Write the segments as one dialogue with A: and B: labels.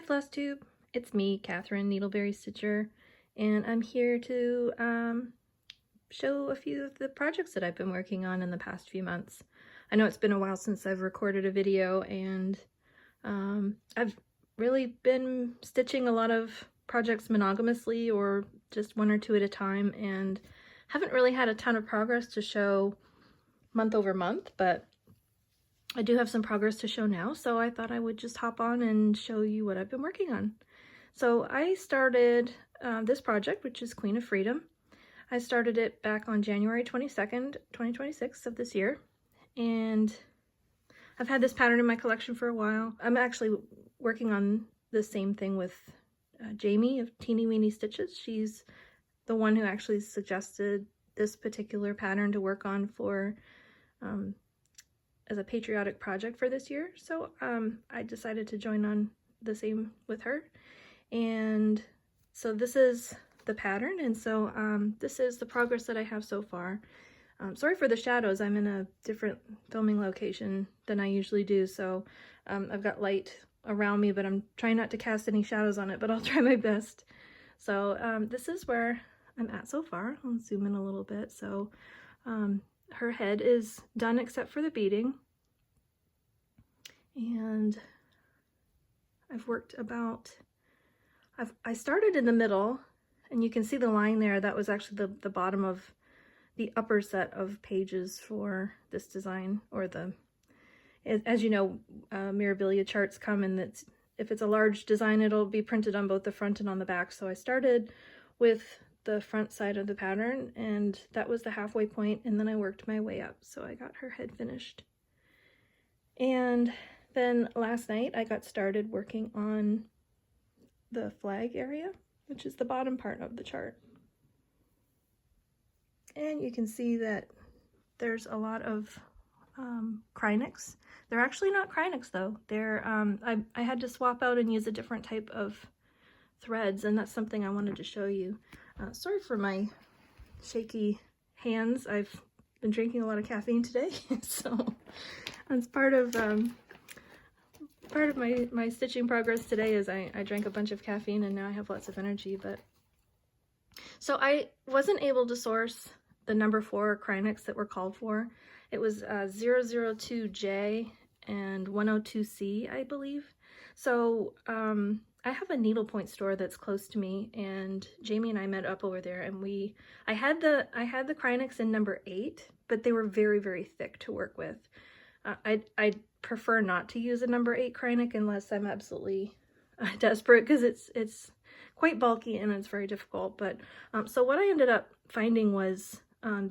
A: FlossTube, it's me, Catherine, Needleberry Stitcher, and I'm here to show a few of the projects that I've been working on in the past few months. I know it's been a while since I've recorded a video, and I've really been stitching a lot of projects monogamously or just one or two at a time, and haven't really had a ton of progress to show month over month, but I do have some progress to show now, so I thought I would just hop on and show you what I've been working on. So I started this project, which is Queen of Freedom. I started it back on January 22nd, 2026 of this year, and I've had this pattern in my collection for a while. I'm actually working on the same thing with Jamie of Teeny Weeny Stitches. She's the one who actually suggested this particular pattern to work on for as a patriotic project for this year. So I decided to join on the same with her. And so this is the pattern, and so this is the progress that I have so far. Sorry for the shadows, I'm in a different filming location than I usually do, so I've got light around me, but I'm trying not to cast any shadows on it, but I'll try my best. So this is where I'm at so far. I'll zoom in a little bit. So her head is done except for the beading, and I've worked about, I started in the middle, and you can see the line there. That was actually the bottom of the upper set of pages for this design, or as you know, Mirabilia charts come, and if it's a large design, it'll be printed on both the front and on the back. So I started with the front side of the pattern, and that was the halfway point, and then I worked my way up, so I got her head finished. And then last night I got started working on the flag area, which is the bottom part of the chart. And you can see that there's a lot of Kreiniks. They're actually not Kreiniks though. They're I had to swap out and use a different type of threads, and that's something I wanted to show you. Sorry for my shaky hands. I've been drinking a lot of caffeine today, so that's part of my stitching progress today. Is I drank a bunch of caffeine, and now I have lots of energy. But so I wasn't able to source the number 4 Kreiniks that were called for. It was 002J and 102C, I believe. So I have a needlepoint store that's close to me, and Jamie and I met up over there, and I had the Kreiniks in number 8, but they were very, very thick to work with. I prefer not to use a number 8 Kreinik unless I'm absolutely desperate, because it's quite bulky and it's very difficult. But so what I ended up finding was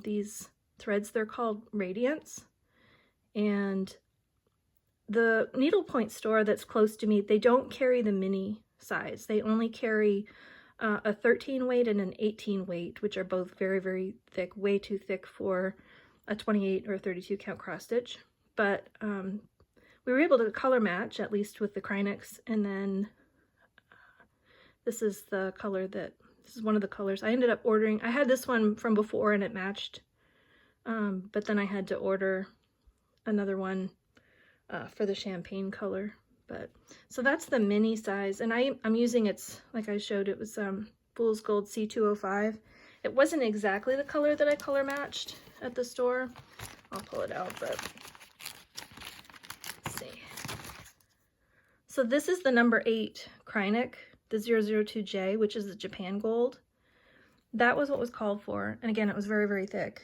A: these threads. They're called Radiance, and the needlepoint store that's close to me, they don't carry the mini size. They only carry a 13 weight and an 18 weight, which are both very, very thick, way too thick for a 28 or 32 count cross stitch. But we were able to color match, at least with the Kreiniks. And then this is the color this is one of the colors I ended up ordering. I had this one from before and it matched, but then I had to order another one for the champagne color. But so that's the mini size, and I'm using, it's like I showed, it was Fool's Gold C205. It wasn't exactly the color that I color matched at the store. I'll pull it out, but let's see. So this is the number 8 Kreinik, the 002J, which is the Japan Gold. That was what was called for, and again, it was very, very thick,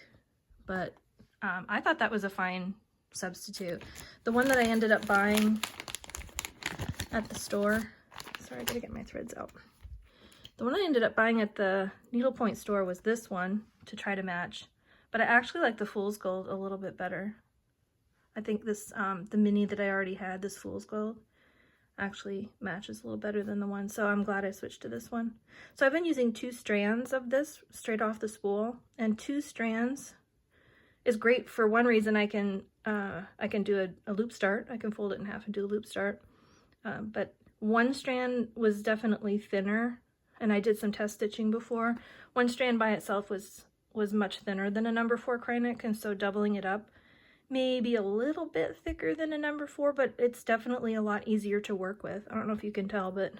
A: but I thought that was a fine substitute. The one that I ended up buying at the store, sorry, I gotta get my threads out. The one I ended up buying at the needlepoint store was this one to try to match, but I actually like the Fool's Gold a little bit better. I think this, the mini that I already had, this Fool's Gold, actually matches a little better than the one, so I'm glad I switched to this one. So I've been using 2 strands of this straight off the spool, and 2 strands is great for one reason. I can do a loop start. I can fold it in half and do a loop start. But one strand was definitely thinner, and I did some test stitching before. One strand by itself was much thinner than a number 4 Kreinik, and so doubling it up maybe a little bit thicker than a number 4, but it's definitely a lot easier to work with. I don't know if you can tell, but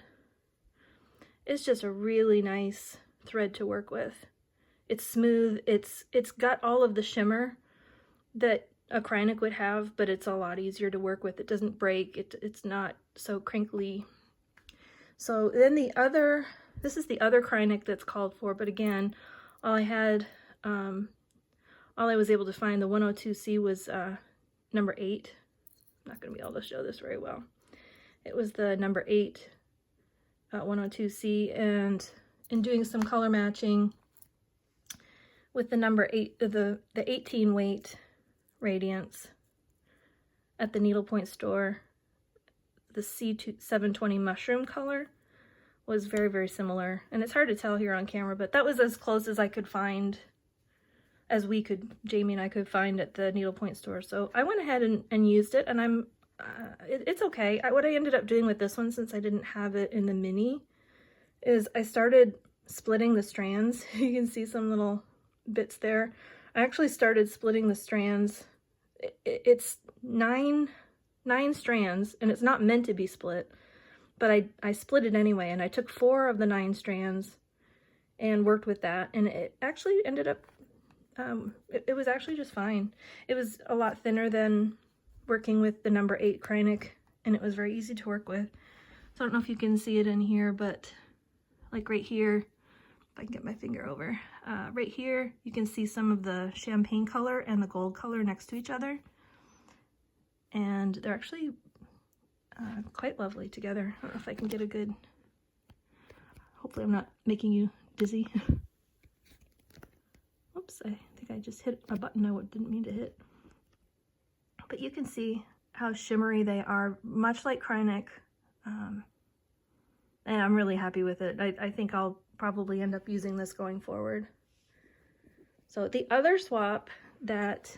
A: it's just a really nice thread to work with. It's smooth, it's got all of the shimmer that a Kreinik would have, but it's a lot easier to work with. It doesn't break, it's not so crinkly. So then this is the other Kreinik that's called for, but again, all I was able to find, the 102C, was number 8. I'm not going to be able to show this very well. It was the number 8 102C, and in doing some color matching with the number 8, the 18 weight Radiance at the needlepoint store, the C720 mushroom color was very, very similar. And it's hard to tell here on camera, but that was as close as I could find, as Jamie and I could find at the needlepoint store. So I went ahead and used it, and it's okay. What I ended up doing with this one, since I didn't have it in the mini, is I started splitting the strands. You can see some little bits there. I actually started splitting the strands. It's nine strands, and it's not meant to be split, but I split it anyway, and I took 4 of the 9 strands and worked with that, and it actually ended up, it was actually just fine. It was a lot thinner than working with the number 8 Kreinik, and it was very easy to work with. So I don't know if you can see it in here, but like right here, if I can get my finger over, right here, you can see some of the champagne color and the gold color next to each other. And they're actually quite lovely together. I don't know if I can get a good, hopefully I'm not making you dizzy. Oops, I think I just hit a button I didn't mean to hit. But you can see how shimmery they are, much like Kreinik. And I'm really happy with it. I think I'll probably end up using this going forward. So the other swap that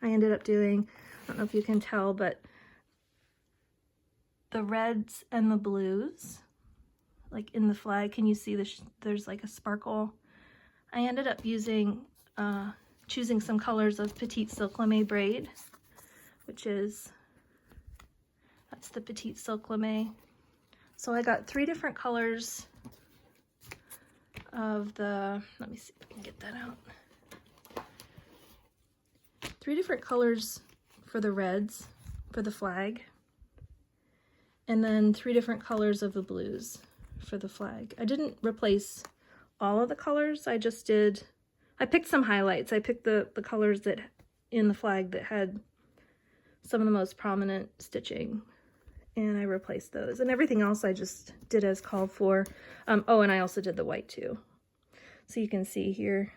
A: I ended up doing, I don't know if you can tell, but the reds and the blues, like in the flag, can you see there's like a sparkle? I ended up choosing some colors of Petite Silk Lame braid, that's the Petite Silk Lame. So I got 3 different colors of the, let me see if I can get that out. 3 different colors for the reds, for the flag, and then 3 different colors of the blues for the flag. I didn't replace all of the colors, I picked some highlights. I picked the colors that in the flag that had some of the most prominent stitching, and I replaced those, and everything else I just did as called for. Oh, and I also did the white too. So you can see here,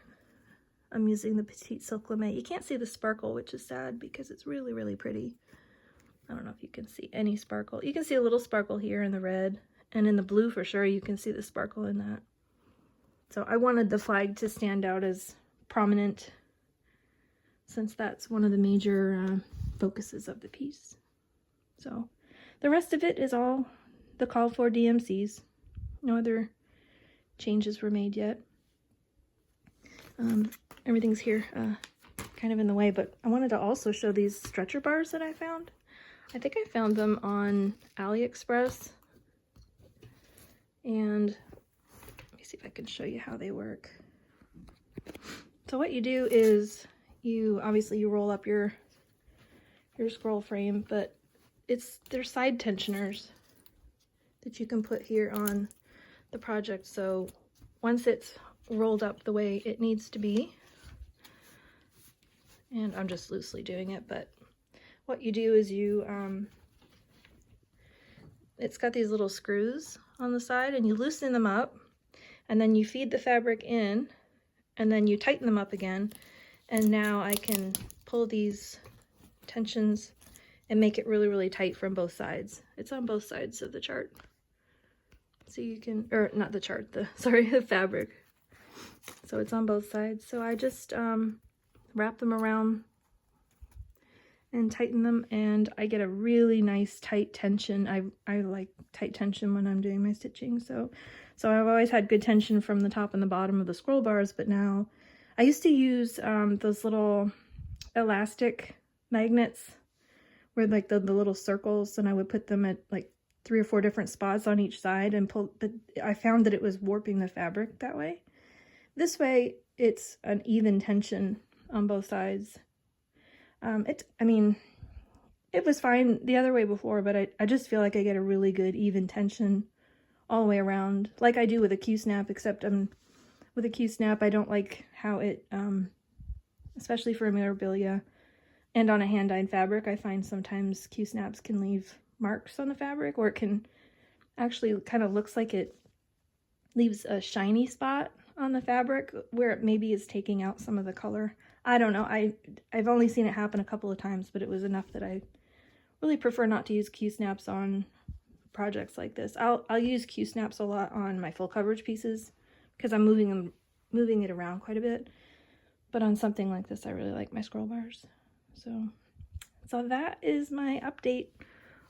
A: I'm using the Petite Silk Lame. You can't see the sparkle, which is sad because it's really, really pretty. I don't know if you can see any sparkle. You can see a little sparkle here in the red, and in the blue for sure you can see the sparkle in that. So I wanted the flag to stand out as prominent, since that's one of the major focuses of the piece. So the rest of it is all the called for DMCs. No other changes were made yet. Everything's here kind of in the way, but I wanted to also show these stretcher bars that I found. I think I found them on AliExpress, and let me see if I can show you how they work. So what you do is you roll up your scroll frame, but they're side tensioners that you can put here on the project. So once it's rolled up the way it needs to be, and I'm just loosely doing it, but what you do is it's got these little screws on the side, and you loosen them up, and then you feed the fabric in, and then you tighten them up again, and now I can pull these tensions and make it really, really tight from both sides. It's on both sides of the chart. So you can, or not the chart, the fabric. So it's on both sides. So I just wrap them around and tighten them, and I get a really nice tight tension. I like tight tension when I'm doing my stitching. So I've always had good tension from the top and the bottom of the scroll bars, but now I used to use those little elastic magnets where like the little circles, and I would put them at like 3 or 4 different spots on each side and pull, but I found that it was warping the fabric that way. This way, it's an even tension on both sides. I mean, it was fine the other way before, but I just feel like I get a really good even tension all the way around, like I do with a Q-snap, except with a Q-snap, I don't like how it, especially for a Mirabilia and on a hand-dyed fabric, I find sometimes Q-snaps can leave marks on the fabric, or it can actually kind of looks like it leaves a shiny spot on the fabric where it maybe is taking out some of the color. I don't know. I've only seen it happen a couple of times, but it was enough that I really prefer not to use Q-snaps on projects like this. I'll use Q-snaps a lot on my full coverage pieces because I'm moving it around quite a bit. But on something like this, I really like my scroll bars. So that is my update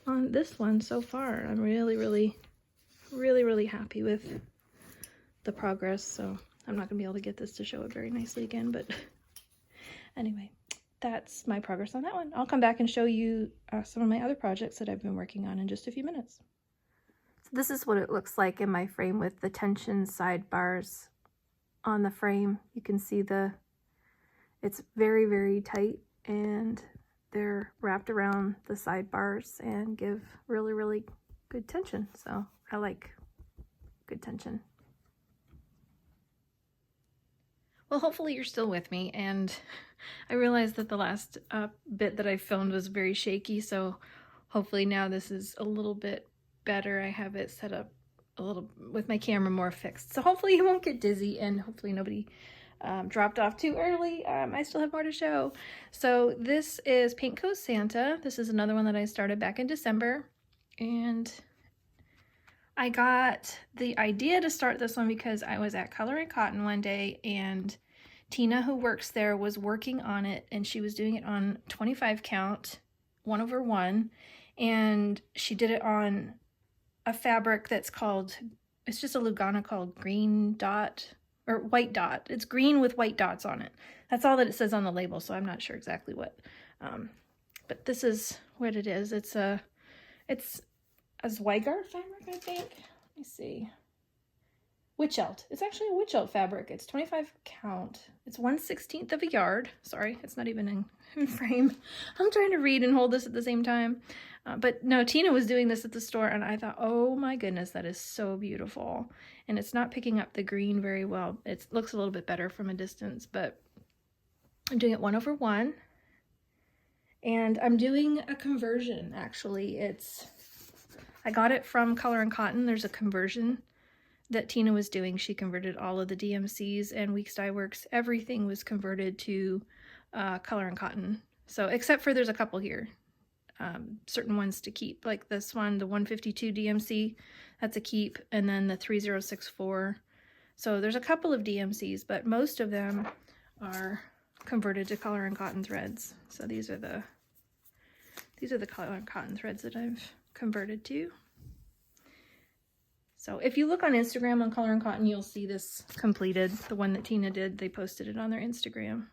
A: on this one so far. I'm really happy with the progress. So I'm not gonna be able to get this to show it very nicely again, but anyway, that's my progress on that one. I'll come back and show you some of my other projects that I've been working on in just a few minutes. So this is what it looks like in my frame with the tension sidebars on the frame. You can see it's very tight, and they're wrapped around the sidebars and give really good tension. So I like good tension. Well, hopefully you're still with me, and I realized that the last bit that I filmed was very shaky, so hopefully now this is a little bit better. I have it set up a little with my camera more fixed, so hopefully you won't get dizzy, and hopefully nobody dropped off too early. I still have more to show. So this is Paint Co. Santa. This is another one that I started back in December, and I got the idea to start this one because I was at Color and Cotton one day, and Tina, who works there, was working on it, and she was doing it on 25 count 1/1, and she did it on a fabric that's called, it's just a Lugana called Green Dot, or White Dot. It's green with white dots on it. That's all that it says on the label, so I'm not sure exactly what, but this is what it is. It's a Zweigart fabric, I think. Let me see. Wichelt. It's actually a Wichelt fabric. It's 25 count. It's 1/16 of a yard. Sorry, it's not even in frame. I'm trying to read and hold this at the same time. But no, Tina was doing this at the store, and I thought, oh my goodness, that is so beautiful. And it's not picking up the green very well. It looks a little bit better from a distance, but I'm doing it 1/1. And I'm doing a conversion, actually. I got it from Color and Cotton. There's a conversion that Tina was doing. She converted all of the DMCs and Weeks Dye Works. Everything was converted to Color and Cotton. So except for there's a couple here, certain ones to keep, like this one, the 152 DMC, that's a keep, and then the 3064. So there's a couple of DMCs, but most of them are converted to Color and Cotton threads. So these are the Color and Cotton threads that I've converted to. So if you look on Instagram on Color and Cotton, you'll see this completed. The one that Tina did, they posted it on their Instagram.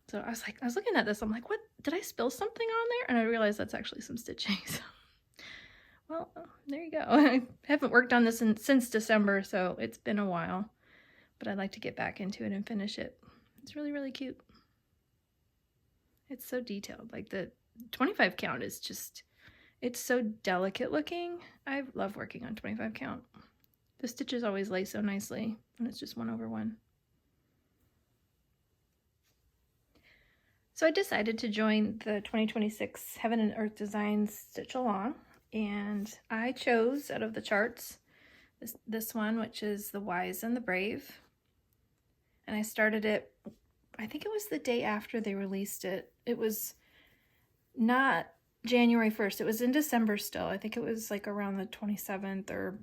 A: So I was looking at this, I'm like, what, did I spill something on there? And I realized that's actually some stitching. So, well, there you go. I haven't worked on this since December, so it's been a while. But I'd like to get back into it and finish it. It's really cute. It's so detailed. Like the 25 count is just, it's so delicate looking. I love working on 25 count. The stitches always lay so nicely when it's just 1/1. So I decided to join the 2026 Heaven and Earth Designs Stitch Along, and I chose out of the charts this one, which is the Wise and the Brave. And I started it, I think it was the day after they released it. It was not January 1st. It was in December still. I think it was like around the 27th or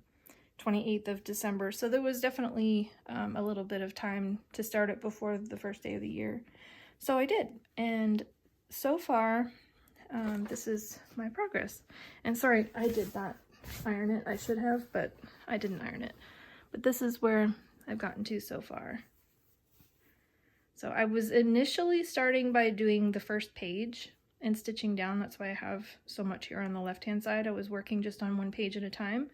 A: 28th of December. So there was definitely a little bit of time to start it before the first day of the year. So I did. And so far, this is my progress. And sorry, I did not iron it. I should have, but I didn't iron it. But this is where I've gotten to so far. So I was initially starting by doing the first page and stitching down. That's why I have so much here on the left hand side. I was working just on one page at a time.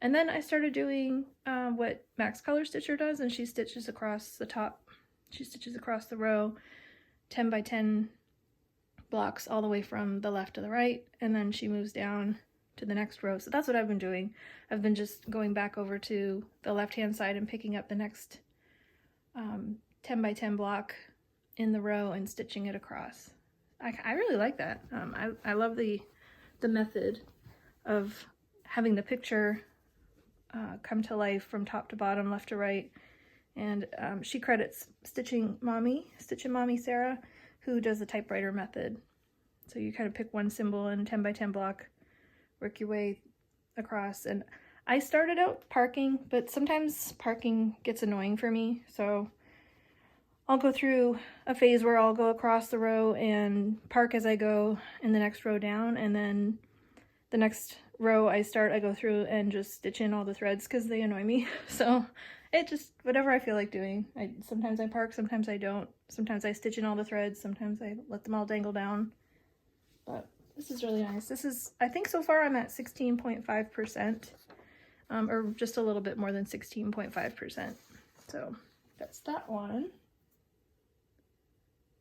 A: And then I started doing what Max Color Stitcher does, and she stitches across the top. She stitches across the row 10 by 10 blocks all the way from the left to the right, and then she moves down to the next row. So that's what I've been doing. I've been just going back over to the left hand side and picking up the next 10 by 10 block in the row and stitching it across. I really like that. I love the method of having the picture come to life from top to bottom, left to right. And she credits Stitching Mommy Sarah, who does the typewriter method. So you kind of pick one symbol in 10 by 10 block, work your way across. And I started out parking, but sometimes parking gets annoying for me. So I'll go through a phase where I'll go across the row and park as I go in the next row down, and then the next row I go through and just stitch in all the threads because they annoy me. So it just, whatever I feel like doing. Sometimes I park, sometimes I don't. Sometimes I stitch in all the threads, sometimes I let them all dangle down. But this is really nice. This is, I think so far I'm at 16.5%, or just a little bit more than 16.5%. So that's that one.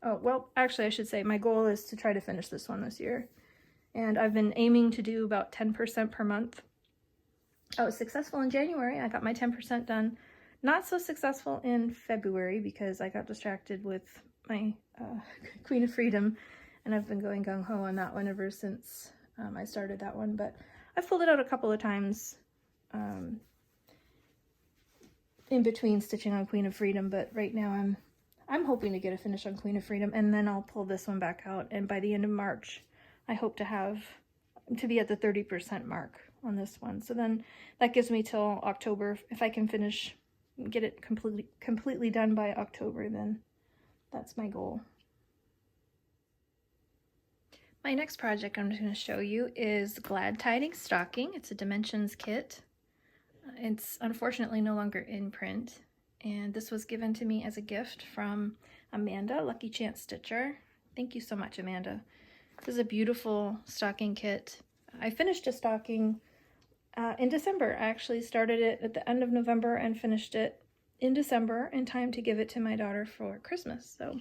A: Oh, well, actually I should say my goal is to try to finish this one this year. And I've been aiming to do about 10% per month. I was successful in January. I got my 10% done. Not so successful in February because I got distracted with my Queen of Freedom, and I've been going gung-ho on that one ever since I started that one. But I've pulled it out a couple of times in between stitching on Queen of Freedom, but right now I'm hoping to get a finish on Queen of Freedom, and then I'll pull this one back out, and by the end of March I hope to be at the 30% mark on this one. So then that gives me till October. If I can get it completely done by October, then that's my goal. My next project I'm just going to show you is Glad Tidings Stocking. It's a Dimensions kit. It's unfortunately no longer in print, and this was given to me as a gift from Amanda, Lucky Chance Stitcher. Thank you so much, Amanda. This is a beautiful stocking kit. I finished a stocking in December. I actually started it at the end of November and finished it in December in time to give it to my daughter for Christmas. So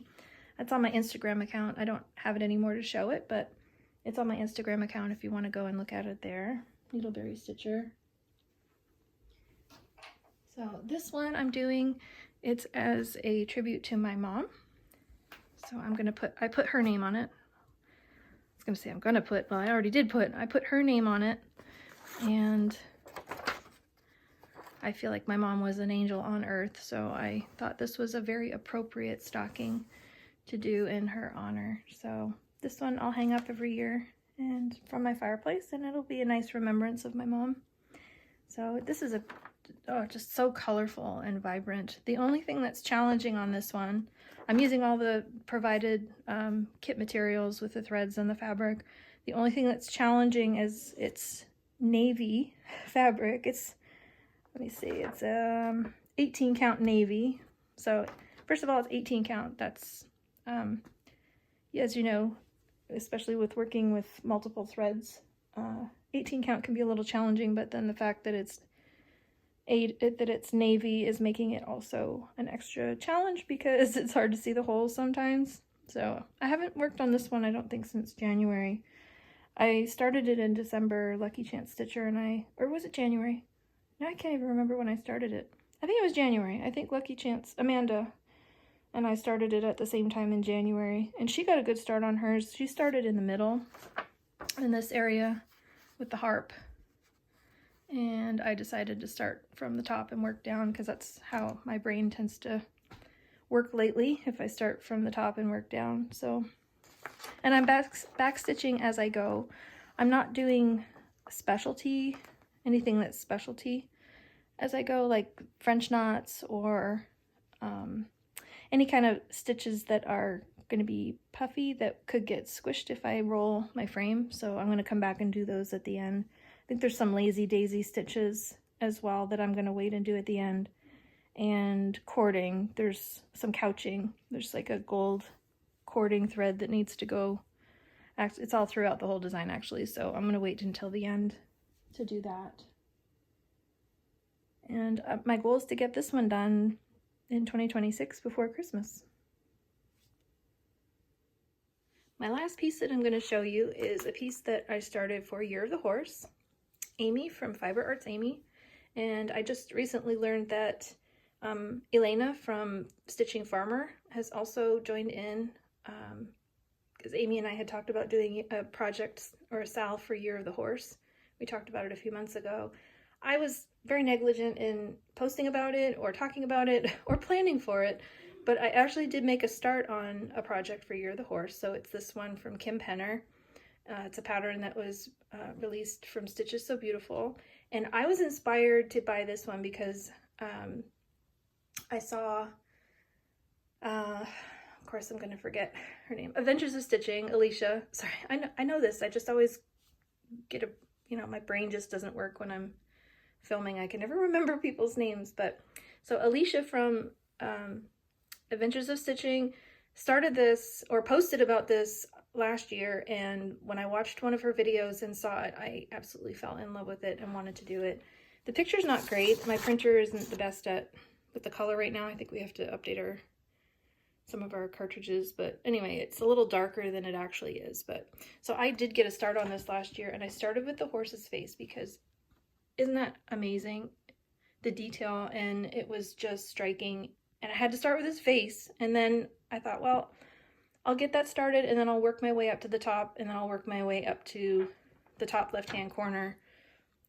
A: that's on my Instagram account. I don't have it anymore to show it, but it's on my Instagram account if you want to go and look at it there. Needleberry Stitcher. So this one I'm doing, it's as a tribute to my mom. So I put her name on it. Well, I already did I put her name on it, and I feel like my mom was an angel on earth, so I thought this was a very appropriate stocking to do in her honor. So this one I'll hang up every year and from my fireplace, and it'll be a nice remembrance of my mom. So this is just so colorful and vibrant. The only thing that's challenging on this one, I'm using all the provided kit materials with the threads and the fabric. The only thing that's challenging is it's navy fabric. Let me see, it's 18 count navy. So first of all, it's 18 count. That's, as you know, especially with working with multiple threads, 18 count can be a little challenging, but then the fact that it's navy is making it also an extra challenge because it's hard to see the holes sometimes. So I haven't worked on this one, I don't think, since January. I started it in December, Lucky Chance Stitcher, or was it January? No, I can't even remember when I started it. I think it was January. I think Lucky Chance, Amanda, and I started it at the same time in January, and she got a good start on hers. She started in the middle, in this area with the harp. And I decided to start from the top and work down because that's how my brain tends to work lately, if I start from the top and work down. So, and I'm back stitching as I go. I'm not doing anything that's specialty as I go, like French knots or any kind of stitches that are going to be puffy that could get squished if I roll my frame. So I'm going to come back and do those at the end. I think there's some lazy daisy stitches as well that I'm going to wait and do at the end. and cording. There's some couching. There's like a gold cording thread that needs to go. It's all throughout the whole design actually, so I'm gonna wait until the end to do that. And my goal is to get this one done in 2026 before Christmas. My last piece that I'm going to show you is a piece that I started for Year of the Horse, Amy from Fiber Arts Amy, and I just recently learned that Elena from Stitching Farmer has also joined in, because Amy and I had talked about doing a project or a salve for Year of the Horse. We talked about it a few months ago. I was very negligent in posting about it or talking about it or planning for it, but I actually did make a start on a project for Year of the Horse. So it's this one from Kim Penner. It's a pattern that was released from Stitches So Beautiful. And I was inspired to buy this one because I saw, of course I'm going to forget her name, Adventures of Stitching, Alicia. Sorry, I know this. I just always get my brain just doesn't work when I'm filming. I can never remember people's names. But so Alicia from Adventures of Stitching started this or posted about this last year, and when I watched one of her videos and saw it, I absolutely fell in love with it and wanted to do it. The picture's not great. My printer isn't the best with the color right now. I think we have to update some of our cartridges, but anyway, it's a little darker than it actually is. But so I did get a start on this last year, and I started with the horse's face because isn't that amazing? The detail, and it was just striking. And I had to start with his face, and then I thought, well, I'll get that started, and then I'll work my way up to the top, and then I'll work my way up to the top left-hand corner,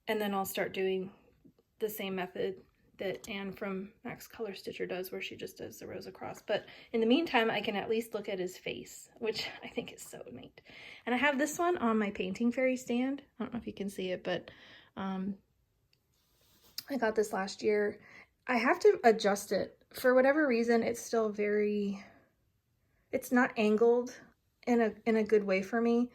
A: and then I'll start doing the same method that Anne from Max Color Stitcher does, where she just does the rows across. But in the meantime, I can at least look at his face, which I think is so neat. And I have this one on my painting fairy stand. I don't know if you can see it, but I got this last year. I have to adjust it. For whatever reason, it's still it's not angled in a good way for me.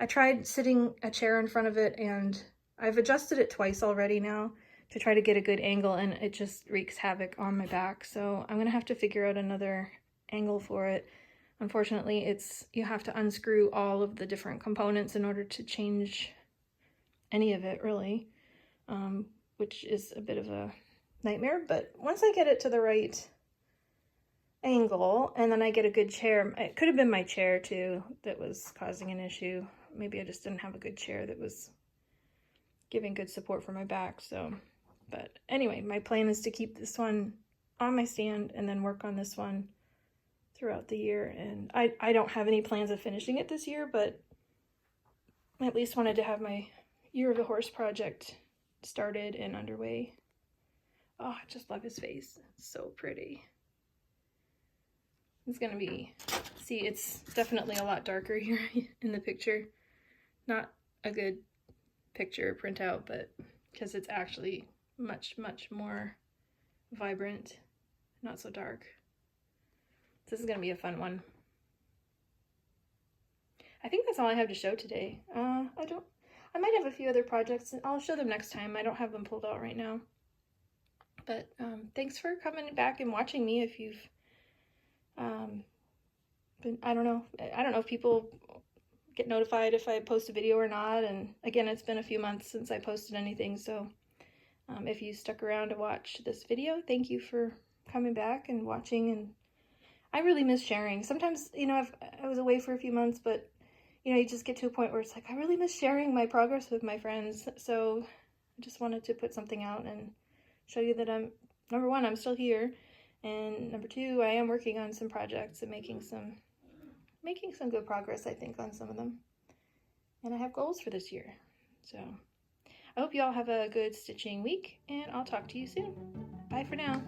A: I tried sitting a chair in front of it, and I've adjusted it twice already now to try to get a good angle, and it just wreaks havoc on my back. So I'm gonna have to figure out another angle for it. Unfortunately, you have to unscrew all of the different components in order to change any of it, really, which is a bit of a nightmare. But once I get it to the right angle, and then I get a good chair, it could have been my chair too that was causing an issue. Maybe I just didn't have a good chair that was giving good support for my back. So, but anyway, my plan is to keep this one on my stand and then work on this one throughout the year. And I don't have any plans of finishing it this year, but I at least wanted to have my Year of the Horse project started and underway. Oh, I just love his face. It's so pretty. It's gonna be, see, it's definitely a lot darker here in the picture. Not a good picture printout, but because it's actually much more vibrant, not so dark. This is gonna be a fun one. I think that's all I have to show today. I might have a few other projects, and I'll show them next time. I don't have them pulled out right now. But thanks for coming back and watching me. If you've I don't know if people get notified if I post a video or not. And again, it's been a few months since I posted anything, so if you stuck around to watch this video, thank you for coming back and watching. And I really miss sharing. Sometimes, I was away for a few months, but you just get to a point where it's like, I really miss sharing my progress with my friends. So I just wanted to put something out and show you that number one, I'm still here, and number two, I am working on some projects and making some good progress, I think, on some of them. And I have goals for this year. So I hope you all have a good stitching week, and I'll talk to you soon. Bye for now.